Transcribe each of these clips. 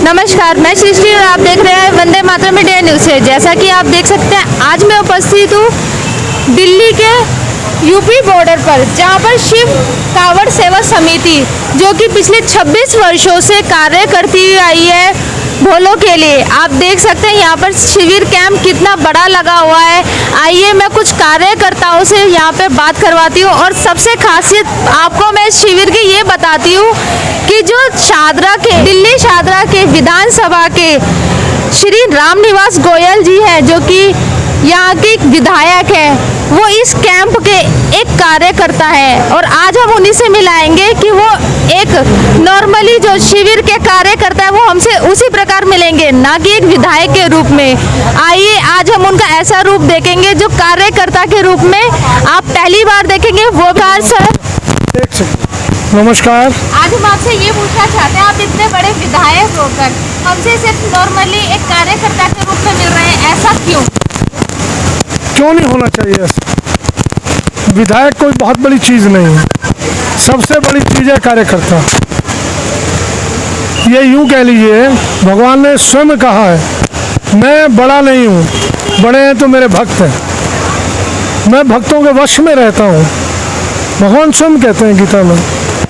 नमस्कार, मैं सृष्टि और आप देख रहे हैं वंदे मातरम इंडिया न्यूज़ से। जैसा कि आप देख सकते हैं, आज मैं उपस्थित हूँ दिल्ली के यूपी बॉर्डर पर, जहाँ पर शिव कांवड़ सेवा समिति जो कि पिछले 26 वर्षों से कार्य करती आई है भोलों के लिए। आप देख सकते हैं यहाँ पर शिविर कैंप कितना बड़ा लगा हुआ है। आइए मैं कुछ कार्यकर्ताओं से यहाँ पे बात करवाती हूँ और सबसे खासियत आपको मैं शिविर की ये बताती हूँ कि जो दिल्ली शादरा के विधानसभा के श्री रामनिवास गोयल जी हैं, जो कि यहाँ के विधायक हैं, वो इस कैंप के एक कार्यकर्ता है और आज हम उन्हीं से मिलाएंगे कि वो एक नॉर्मली जो शिविर के कार्यकर्ता है वो हमसे उसी प्रकार मिलेंगे, ना कि एक विधायक के रूप में। आइए आज हम उनका ऐसा रूप देखेंगे जो कार्यकर्ता के रूप में आप पहली बार देखेंगे। वो बार सर नमस्कार। आज हम आपसे ये पूछना चाहते हैं, आप इतने बड़े विधायक होकर हमसे सिर्फ नॉर्मली एक कार्यकर्ता के रूप में मिल रहे हैं, ऐसा क्यों नहीं होना चाहिए ऐसा? विधायक कोई बहुत बड़ी चीज़ नहीं है, सबसे बड़ी चीज़ है कार्यकर्ता। ये यूँ कह लीजिए, भगवान ने स्वयं कहा है, मैं बड़ा नहीं हूँ, बड़े हैं तो मेरे भक्त हैं, मैं भक्तों के वश में रहता हूँ। भगवान स्वयं कहते हैं गीता में।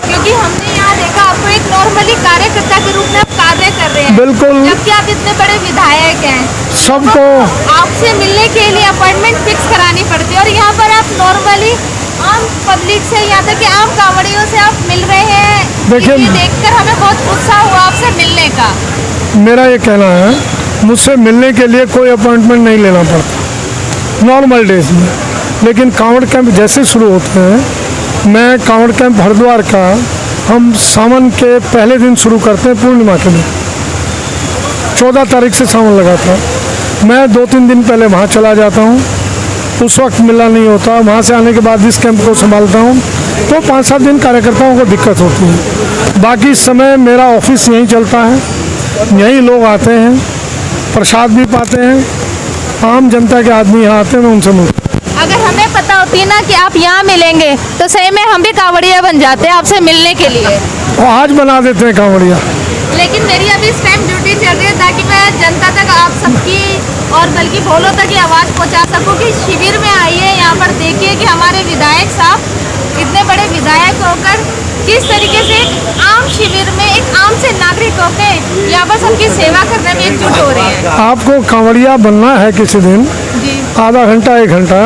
क्योंकि हमने यहाँ देखा आपको एक नॉर्मली कार्यकर्ता के रूप में आप कार्य कर रहे हैं, बिल्कुल, जबकि आप इतने बड़े विधायक हैं। सबको आपसे मिलने के लिए अपॉइंटमेंट फिक्स करानी पड़ती है और यहाँ पर आप नॉर्मली आम पब्लिक से, यहाँ तक कि आम कांवड़ियों से आप मिल रहे हैं। देखिए, ये देखकर हमें बहुत उत्साह हुआ आपसे मिलने का। मेरा ये कहना है, मुझसे मिलने के लिए कोई अपॉइंटमेंट नहीं लेना पड़ता नॉर्मल डेज में, लेकिन कांवड़ कैंप जैसे शुरू होते हैं, मैं कांवड़ कैंप हरिद्वार का हम सावन के पहले दिन शुरू करते हैं, पूर्णिमा के दिन 14 तारीख से सावन लगा था। मैं 2-3 दिन पहले वहाँ चला जाता हूँ, उस वक्त मिलना नहीं होता। वहाँ से आने के बाद इस कैंप को संभालता हूँ, तो 5-7 दिन कार्यकर्ताओं को दिक्कत होती है। बाकी समय मेरा ऑफिस यहीं चलता है, यहीं लोग आते हैं, प्रसाद भी पाते हैं, आम जनता के आदमी यहाँ आते हैं, मैं उनसे मिलता हूँ। अगर हमें पता होती ना कि आप यहाँ मिलेंगे तो सही में हम भी कांवड़िया बन जाते हैं आपसे मिलने के लिए। और आज बना देते हैं कांवड़िया। लेकिन मेरी अभी इस टाइम ड्यूटी चल रही है ताकि मैं जनता तक आप सबकी और बल्कि भोलों तक ये आवाज़ पहुँचा सकूँ कि शिविर में आइए, यहाँ पर देखिए कि हमारे विधायक साहब इतने बड़े विधायक होकर किस तरीके से आम शिविर में एक आम से नागरिक होकर यहाँ पर सबकी सेवा करने में एकजुट हो रहे हैं। आपको कांवड़िया बनना है किसी दिन, आधा घंटा 1 घंटा,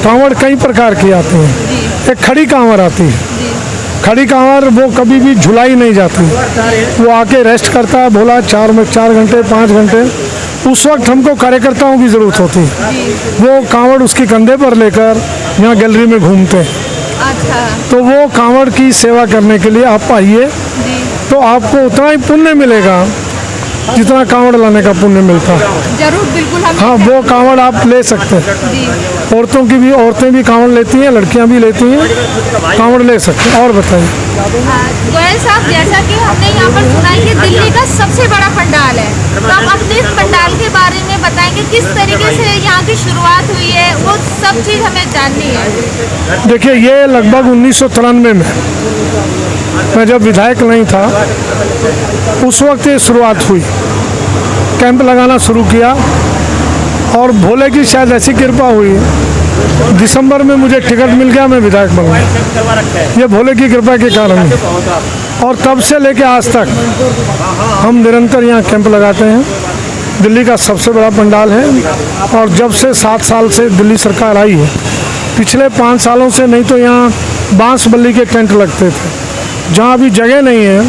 कांवड़ कई प्रकार की आती है। एक खड़ी कांवड़ आती है, खड़ी कांवड़ वो कभी भी झुलाई नहीं जाती, वो आके रेस्ट करता है भोला 4 घंटे 5 घंटे। उस वक्त हमको कार्यकर्ताओं की ज़रूरत होती है, वो कांवड़ उसके कंधे पर लेकर यहाँ गैलरी में घूमते हैं। अच्छा। तो वो कांवड़ की सेवा करने के लिए आप आइए, तो आपको उतना ही पुण्य मिलेगा जितना कांवड़ लाने का पुण्य मिलता है। जरूर, बिल्कुल। हाँ, वो कांवड़ आप ले सकते हैं। औरतें भी कांवड़ लेती हैं, लड़कियां भी लेती हैं, कांवड़ ले सकते हैं। और बताइए गोयल साहब, जैसा कि हमने यहाँ पर सुना है कि दिल्ली का सबसे बड़ा पंडाल है, तो आप अपने इस पंडाल के बारे में बताएंगे, किस तरीके से यहाँ की शुरुआत हुई है, वो सब चीज़ हमें जाननी है। देखिए, ये लगभग 1993 में, मैं जब विधायक नहीं था उस वक्त ये शुरुआत हुई, कैंप लगाना शुरू किया और भोले की शायद ऐसी कृपा हुई, दिसंबर में मुझे टिकट मिल गया, मैं विधायक बन गया। ये भोले की कृपा के कारण है। और तब से लेके आज तक हम निरंतर यहाँ कैंप लगाते हैं। दिल्ली का सबसे बड़ा पंडाल है और जब से 7 साल से दिल्ली सरकार आई है, पिछले 5 सालों से नहीं तो यहाँ बांस बल्ली के टेंट लगते थे। जहाँ भी जगह नहीं है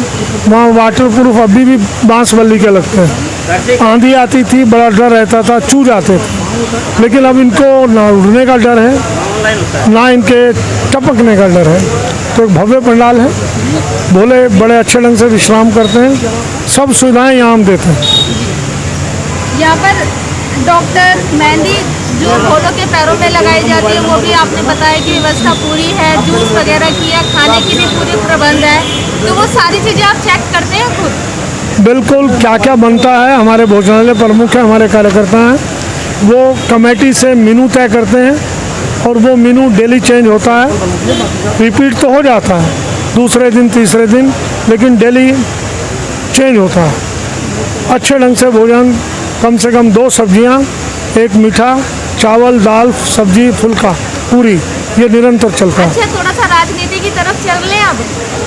वहाँ वाटर प्रूफ अभी भी बांस बल्ली के लगते हैं। आंधी आती थी, बड़ा डर रहता था, चू जाते थे, लेकिन अब इनको ना उड़ने का डर है ना इनके टपकने का डर है। तो एक भव्य पंडाल है, भोले बड़े अच्छे ढंग से विश्राम करते हैं, सब सुविधाएं यहाँ हम देते हैं। यहाँ पर डॉक्टर मेहंदी जो भोलों के पैरों में लगाई जाती है, वो भी आपने बताया कि व्यवस्था पूरी है, जूस वगैरह की है, खाने की भी पूरी प्रबंध है, तो वो सारी चीज़ें आप चेक करते हैं खुद? बिल्कुल, क्या क्या बनता है, हमारे भोजनालय प्रमुख हैं, हमारे कार्यकर्ता हैं, वो कमेटी से मेनू तय करते हैं और वो मेनू डेली चेंज होता है। रिपीट तो हो जाता है दूसरे दिन तीसरे दिन, लेकिन डेली चेंज होता है। अच्छे ढंग से भोजन, कम से कम 2 सब्जियां, एक मीठा, चावल, दाल, सब्जी, फुल्का, पूरी, ये निरंतर चलता है। अच्छा, थोड़ा सा राजनीति की तरफ चल लें अब।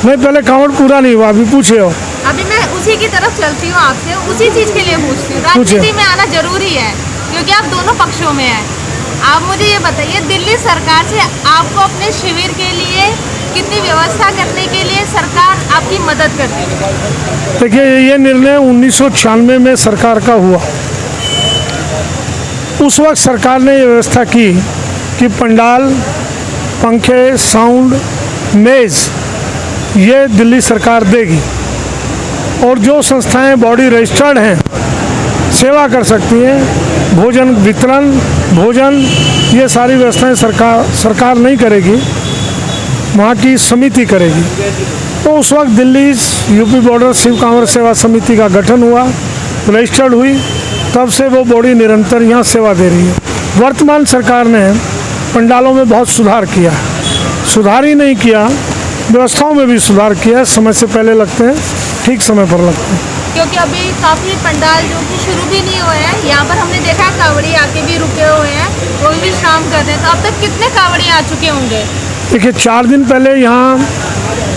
नहीं, पहले कांवड़ पूरा नहीं हुआ, अभी पूछे हो। अभी मैं उसी की तरफ चलती हूँ आपसे, उसी चीज के लिए पूछती हूँ। राजनीति में आना जरूरी है क्योंकि आप दोनों पक्षों में हैं। आप मुझे ये बताइए, दिल्ली सरकार से आपको अपने शिविर के लिए कितनी व्यवस्था करने के लिए सरकार आपकी मदद करती है? देखिए, ये निर्णय 1996 में सरकार का हुआ। उस वक्त सरकार ने ये व्यवस्था की कि पंडाल, पंखे, साउंड, मेज़ ये दिल्ली सरकार देगी और जो संस्थाएं बॉडी रजिस्टर्ड हैं सेवा कर सकती हैं, भोजन वितरण, भोजन, ये सारी व्यवस्थाएं सरकार नहीं करेगी, वहाँ की समिति करेगी। तो उस वक्त दिल्ली यूपी बॉर्डर शिव कांवर सेवा समिति का गठन हुआ, रजिस्टर्ड हुई, तब से वो बॉडी निरंतर यहाँ सेवा दे रही है। वर्तमान सरकार ने पंडालों में बहुत सुधार किया, सुधार ही नहीं किया, व्यवस्थाओं में भी सुधार किया। समय से पहले लगते हैं, ठीक समय पर लगते हैं। क्योंकि अभी काफ़ी पंडाल जो कि शुरू भी नहीं हुए हैं, यहाँ पर हमने देखा है कांवड़ी आके भी रुके हुए हैं, वो भी विश्राम कर रहे हैं। तो अब तक कितने कांवड़ी आ चुके होंगे? देखिए, 4 दिन पहले यहाँ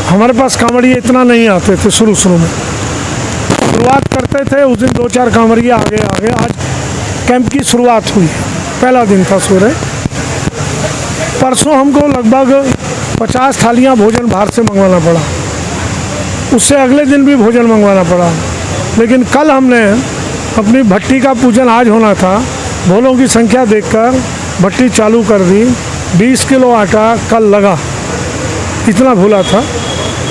हमारे पास कांवड़िए इतना नहीं आते थे। शुरू में शुरुआत करते थे, उस दिन 2-4 कांवड़िए आगे। आज कैंप की शुरुआत हुई, पहला दिन था सूर्य। परसों हमको लगभग 50 थालियाँ भोजन बाहर से मंगवाना पड़ा, उससे अगले दिन भी भोजन मंगवाना पड़ा। लेकिन कल हमने अपनी भट्टी का पूजन आज होना था, भोलों की संख्या देखकर भट्टी चालू कर दी। 20 किलो आटा कल लगा, इतना भोला था,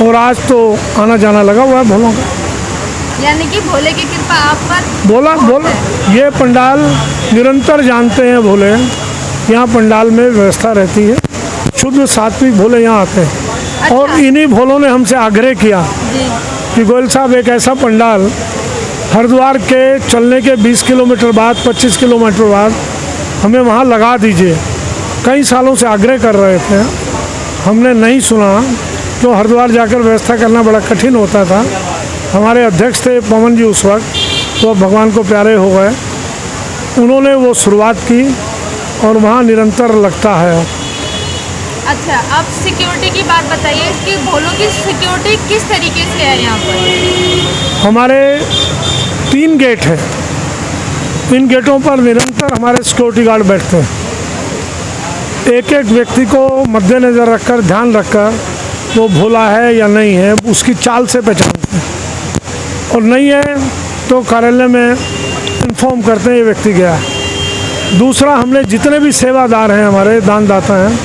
और आज तो आना जाना लगा हुआ है भोलों का। यानी कि भोले की कृपा आप पर बोला ये पंडाल निरंतर जानते हैं भोले, यहाँ पंडाल में व्यवस्था रहती है, शुद्ध सात्विक भोले यहाँ आते हैं। अच्छा। और इन्हीं भोलों ने हमसे आग्रह किया कि गोयल साहब, एक ऐसा पंडाल हरिद्वार के चलने के 20 किलोमीटर बाद, 25 किलोमीटर बाद हमें वहाँ लगा दीजिए। कई सालों से आग्रह कर रहे थे, हमने नहीं सुना, तो हरिद्वार जाकर व्यवस्था करना बड़ा कठिन होता था। हमारे अध्यक्ष थे पवन जी उस वक्त, तो भगवान को प्यारे हो गए, उन्होंने वो शुरुआत की और वहाँ निरंतर लगता है। अच्छा, अब सिक्योरिटी की बात बताइए कि भोलों की सिक्योरिटी किस तरीके से है यहाँ पर? हमारे 3 गेट हैं, इन गेटों पर निरंतर हमारे सिक्योरिटी गार्ड बैठते हैं। एक एक व्यक्ति को मद्देनज़र रखकर, ध्यान रखकर, वो भोला है या नहीं है उसकी चाल से पहचानते हैं, और नहीं है तो कार्यालय में इन्फॉर्म करते हैं ये व्यक्ति गया है। दूसरा, हमने जितने भी सेवादार हैं, हमारे दानदाता हैं,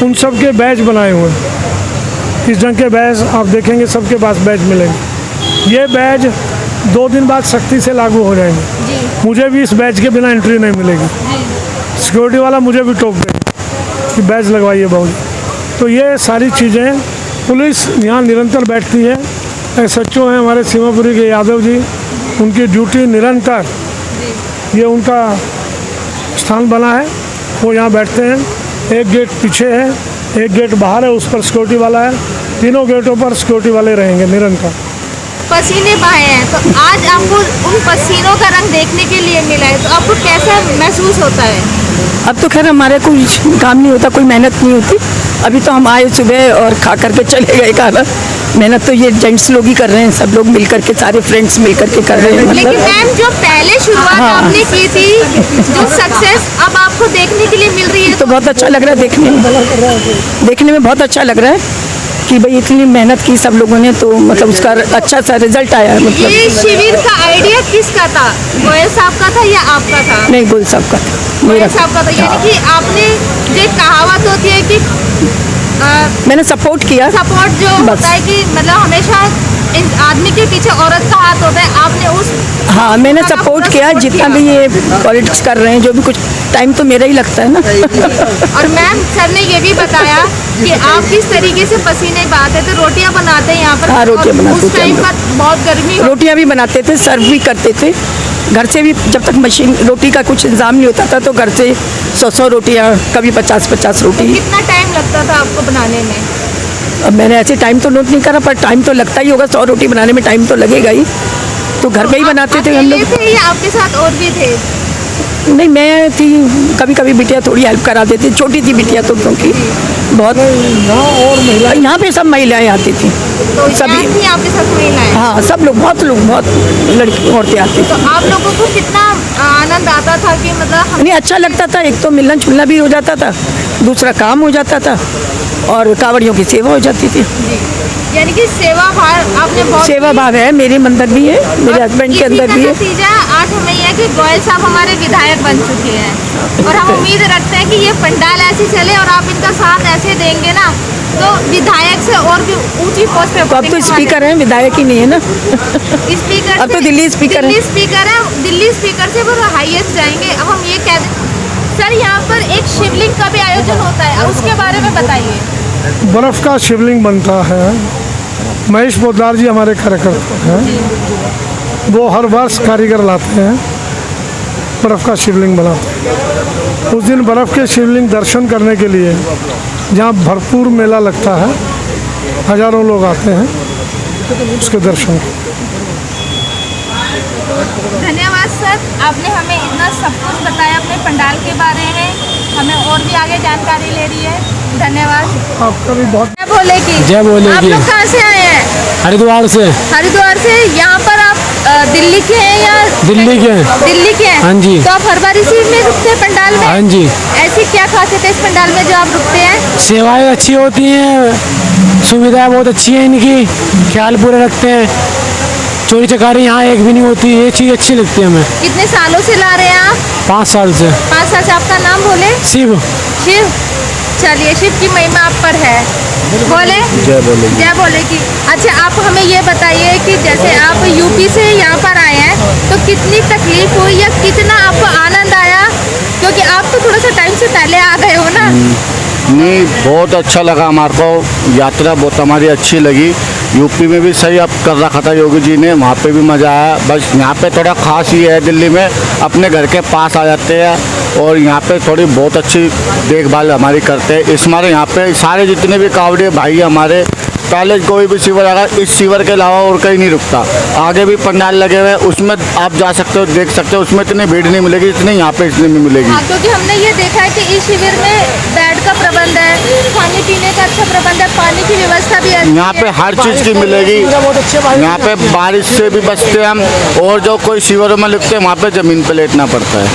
उन सब के बैच बनाए हुए हैं। इस ढंग के बैच आप देखेंगे, सबके पास बैच मिलेंगे। ये बैच 2 दिन बाद सख्ती से लागू हो जाएंगे। मुझे भी इस बैच के बिना एंट्री नहीं मिलेगी। सिक्योरिटी वाला मुझे भी टोक देगा कि बैच लगवाइए बाबू। तो ये सारी चीज़ें, पुलिस यहाँ निरंतर बैठती है। SHO हैं हमारे सीमापुरी के यादव जी, उनकी ड्यूटी निरंतर, ये उनका स्थान बना है, वो यहाँ बैठते हैं। एक गेट पीछे है, एक गेट बाहर है, उस पर सिक्योरिटी वाला है। तीनों गेटों पर सिक्योरिटी वाले रहेंगे निरंतर। पसीने बहाए हैं, तो आज आपको उन पसीनों का रंग देखने के लिए मिला है, तो आपको कैसा महसूस होता है? अब तो खैर हमारे कोई काम नहीं होता, कोई मेहनत नहीं होती। अभी तो हम आए सुबह और खा करके चले गए खाना। मेहनत तो ये जेंट्स लोग ही कर रहे हैं, सब लोग मिल करके, सारे फ्रेंड्स मिल करके कर रहे हैं। लेकिन मैम, जो पहले शुरुआत आपने की थी, जो सक्सेस अब आपको देखने के लिए मिल रही है, तो बहुत अच्छा लग रहा है देखने में बहुत अच्छा लग रहा है कि भाई इतनी मेहनत की सब लोगों ने, तो मतलब उसका अच्छा सा रिजल्ट आया है। मतलब ये शिविर का आइडिया किसका था? गोयल साहब का था या आपका था? नहीं, गोयल साहब का था, गोयल साहब का था। यानी कि आपने, जो कहावत होती है कि मैंने सपोर्ट किया। सपोर्ट जो होता है कि मतलब हमेशा इस आदमी के पीछे औरत का हाथ होता है, आपने उस, हाँ, मैंने सपोर्ट किया। जितना भी ये पॉलिटिक्स कर रहे हैं, जो भी कुछ, टाइम तो मेरा ही लगता है ना। और मैम, सर ने ये भी बताया कि आप किस तरीके से पसीने बहाते थे, रोटियां बनाते हैं यहाँ पर। हाँ, रोटियां बनाते थे। उस टाइम पर बहुत गर्मी, रोटियां भी बनाते थे, सर्व भी करते थे घर से भी। जब तक मशीन रोटी का कुछ इंतजाम नहीं होता था, तो घर से 100 रोटियां, कभी 50 रोटी। कितना टाइम लगता था आपको बनाने में? अब मैंने ऐसे टाइम तो नोट नहीं करा, पर टाइम तो लगता ही होगा। 100 रोटी बनाने में टाइम तो लगेगा ही। तो घर में ही बनाते थे हम अकेले लोग। थे या आपके साथ और भी थे? नहीं, मैं थी, कभी कभी बिटिया थोड़ी हेल्प करा देती, छोटी थी बिटिया तो, क्योंकि बहुत यहाँ पे सब महिलाएं आती थी, तो सभी। यहाँ थी आपके साथ महिलाएं? हाँ, सब लोग, बहुत लड़की औरतें आती तो आप लोगों को कितना आनंद आता था कि मतलब थी। नहीं, अच्छा लगता था, एक तो मिलना जुलना भी हो जाता था, दूसरा काम हो जाता था और कांवड़ियों की सेवा हो जाती थी। यानी कि सेवा भाव आपने बहुत सेवा भाव है, मेरे अंदर भी है, मेरे हस्बैंड के अंदर भी है। नतीजा आज हमें यह है कि गोयल साहब हमारे विधायक बन चुके हैं और हम उम्मीद रखते हैं कि ये पंडाल ऐसे चले और आप इनका साथ ऐसे देंगे ना तो विधायक से और भी ऊंची पोस्ट पे तो अब तो स्पीकर हैं, विधायक ही नहीं है ना। स्पीकर अब तो दिल्ली स्पीकर है। दिल्ली स्पीकर है, दिल्ली स्पीकर से वो हाईएस्ट जाएंगे। अब हम ये कह सर, यहाँ पर एक शिवलिंग का भी आयोजन होता है, अब उसके बारे में बताइए। बर्फ़ का शिवलिंग बनता है। महेश पोद्दार जी हमारे कार्यकर्ता हैं, वो हर वर्ष कारीगर लाते हैं, बर्फ़ का शिवलिंग बनाते हैं। उस दिन बर्फ़ के शिवलिंग दर्शन करने के लिए जहाँ भरपूर मेला लगता है, हज़ारों लोग आते हैं उसके दर्शन। धन्यवाद सर, आपने हमें इतना सब कुछ बताया अपने पंडाल के बारे में, हमें और भी आगे जानकारी ले रही है। धन्यवाद। आपका भी बहुत जय बोले की। जय बोले आप की। लोग कहाँ से आए हैं? हरिद्वार से। हरिद्वार से। यहाँ पर आप दिल्ली के हैं या दिल्ली के हैं। दिल्ली के हैं? हाँ जी। तो आप हर बार इसी में रुकते हैं पंडाल में? हाँ जी। ऐसी क्या खासियत है इस पंडाल में जो आप रुकते हैं? सेवाएं अच्छी होती हैं, सुविधाएं बहुत अच्छी हैं, इनकी ख्याल पूरे रखते हैं, चोरी चकारी यहाँ एक भी नहीं होती, ये चीज़ अच्छी लगती है हमें। कितने सालों से ला रहे हैं आप? 5 साल से। 5 साल से। आपका नाम बोले? शिव। शिव। चलिए, शिव की महिमा आप पर है। बोले जय बोले। जय बोले की। अच्छा, आप हमें ये बताइए कि जैसे आप यूपी से यहाँ पर आए हैं तो कितनी तकलीफ हुई या कितना आपको आनंद आया, क्योंकि आप तो थोड़ा सा टाइम से पहले आ गए हो ना? नहीं, बहुत अच्छा लगा हमारे को, यात्रा बहुत हमारी अच्छी लगी। यूपी में भी सही अब कर रखा था योगी जी ने, वहाँ पे भी मज़ा आया। बस यहाँ पे थोड़ा ख़ास ये है, दिल्ली में अपने घर के पास आ जाते हैं और यहाँ पे थोड़ी बहुत अच्छी देखभाल हमारी करते हैं। इस हमारे यहाँ पे सारे जितने भी कावड़िए भाई हमारे, पहले कोई भी शिविर आएगा, इस शिविर के अलावा और कहीं नहीं रुकता। आगे भी पंडाल लगे हुए हैं, उसमें आप जा सकते हो, देख सकते हो, उसमें इतनी भीड़ नहीं मिलेगी जितनी यहाँ पे इतनी में मिलेगी। हाँ, क्योंकि हमने ये देखा है कि इस शिविर में बेड का प्रबंध है, खाने पीने का अच्छा प्रबंध है, पानी की व्यवस्था भी अच्छी यहाँ पे है। हर चीज़ की मिलेगी। यहाँ पे बारिश से भी बचते हैं हम, और जो कोई शिविरों में लिखते हैं वहाँ पे ज़मीन पे लेटना पड़ता है।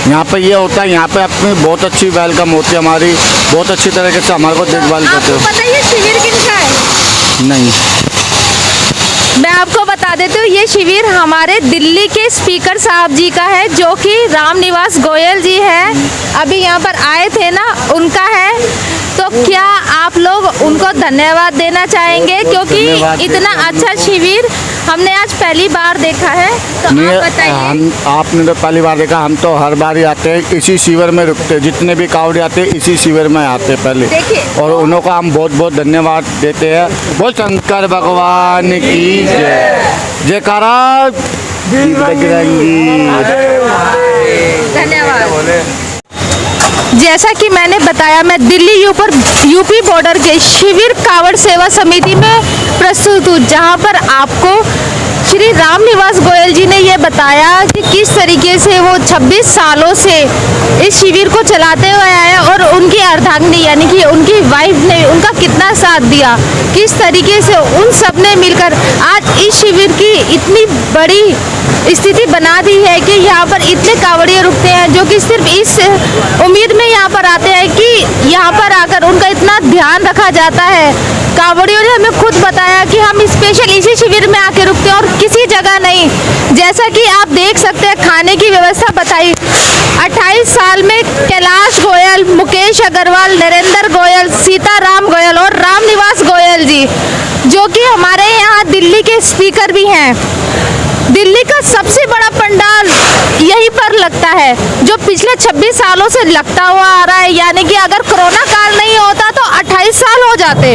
यहाँ पे ये होता है, यहाँ पे अपनी बहुत अच्छी वेलकम होती है हमारी, बहुत अच्छी तरीके से हमारे को देखभाल करते आपको हो। पता है ये शिविर किनका है? नहीं, मैं आपको बता देती हूँ, ये शिविर हमारे दिल्ली के स्पीकर साहब जी का है, जो कि रामनिवास गोयल जी है, अभी यहाँ पर आए थे ना, उनका है। तो क्या आप लोग उनको धन्यवाद देना चाहेंगे, क्योंकि धन्यवाद इतना देते हैं अच्छा शिविर हमने आज पहली बार देखा है। तो नहीं, आप बताइए। आपने तो पहली बार देखा, हम तो हर बार ही आते हैं, इसी शिविर में रुकते हैं, जितने भी कावड़ी आते हैं इसी शिविर में आते हैं पहले। देखिए। और उन्हों को हम बहुत बहुत धन्यवाद देते हैं। बोल शंकर भगवान की जय, जयकारा बजरंगी। धन्यवाद। जैसा कि मैंने बताया, मैं दिल्ली यूपी बॉर्डर के शिविर कावड़ सेवा समिति में प्रस्तुत हूँ, जहाँ पर आपको श्री रामनिवास गोयल जी ने ये बताया कि किस तरीके से वो 26 सालों से इस शिविर को चलाते हुए आए और उनकी अर्धांगिनी यानी कि उनकी वाइफ ने उनका कितना साथ दिया, किस तरीके से उन सब ने मिलकर आज इस शिविर की इतनी बड़ी स्थिति बना दी है कि यहाँ पर इतने कावड़िए रुकते हैं, जो कि सिर्फ इस उम्मीद में यहाँ पर आते हैं कि यहाँ पर आकर उनका इतना ध्यान रखा जाता है। कावड़ियों ने हमें खुद बताया कि हम स्पेशल इसी शिविर में आके रुकते हैं और किसी जगह नहीं। जैसा कि आप देख सकते हैं, खाने की व्यवस्था बताई। 28 साल में कैलाश गोयल, मुकेश अग्रवाल, नरेंद्र गोयल, सीताराम गोयल और रामनिवास गोयल जी, जो कि हमारे यहाँ दिल्ली के स्पीकर भी हैं। दिल्ली का सबसे बड़ा पंडाल यहीं पर लगता है, जो पिछले 26 सालों से लगता हुआ आ रहा है, यानी कि अगर कोरोना काल नहीं होता तो 28 साल हो जाते।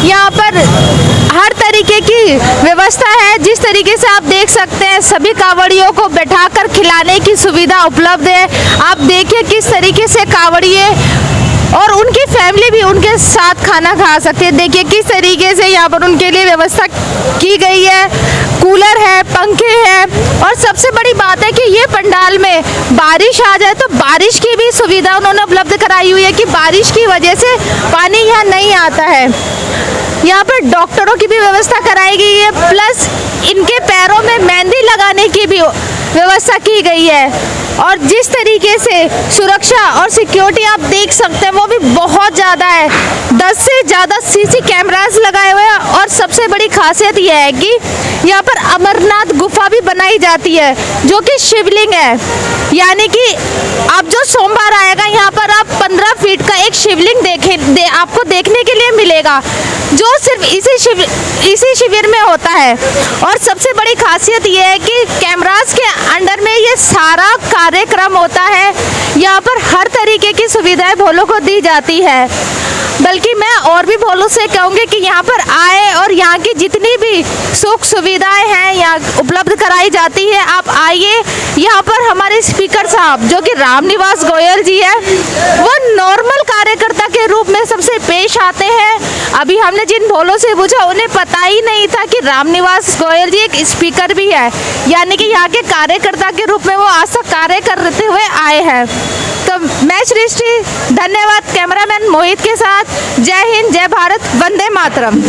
यहाँ पर हर तरीके की व्यवस्था है, जिस तरीके से आप देख सकते हैं, सभी कावड़ियों को बैठाकर खिलाने की सुविधा उपलब्ध है। आप देखिए किस तरीके से कावड़िए और उनकी फैमिली भी उनके साथ खाना खा सकते हैं। देखिए किस तरीके से यहाँ पर उनके लिए व्यवस्था की गई है, कूलर है, पंखे हैं और सबसे बड़ी बात है कि ये पंडाल में बारिश आ जाए तो बारिश की भी सुविधा उन्होंने उपलब्ध कराई हुई है कि बारिश की वजह से पानी यहाँ नहीं आता है। यहाँ पर डॉक्टरों की भी व्यवस्था कराई गई है, प्लस इनके पैरों में मेहंदी लगाने की भी व्यवस्था की गई है और जिस तरीके से सुरक्षा और सिक्योरिटी आप देख सकते हैं वो भी बहुत ज़्यादा है। 10 से ज़्यादा सीसी कैमरास लगाए हुए हैं और सबसे बड़ी खासियत यह है कि यहाँ पर अमरनाथ गुफा भी बनाई जाती है जो कि शिवलिंग है, यानी कि आप जो सोमवार आएगा यहाँ पर आप 15 फीट का एक शिवलिंग आपको देखने के लिए मिलेगा जो सिर्फ इसी शिविर में होता है। और सबसे बड़ी खासियत यह है कि कैमरास के अंडर में ये सारा कार्यक्रम होता है। यहाँ पर हर तरीके की सुविधाएं भोलों को दी जाती है, बल्कि मैं और भी भोलों से कहूँगी कि यहाँ पर आए और यहाँ की जितनी भी सुख सुविधाएं हैं यहाँ उपलब्ध कराई जाती है। आप आइए, यहाँ पर हमारे स्पीकर साहब जो कि रामनिवास गोयल जी है वो नॉर्मल कार्यकर्ता के रूप में सबसे पेश आते हैं। अभी हमने जिन भोलों से पूछा उन्हें पता ही नहीं था कि रामनिवास गोयल जी एक स्पीकर भी है, यानी कि यहाँ के कार्यकर्ता के रूप में वो आज तक कार्य करते हुए आए हैं। तो मैं सृष्टि, धन्यवाद कैमरामैन मोहित के साथ। जय हिंद, जय भारत, वंदे मातरम।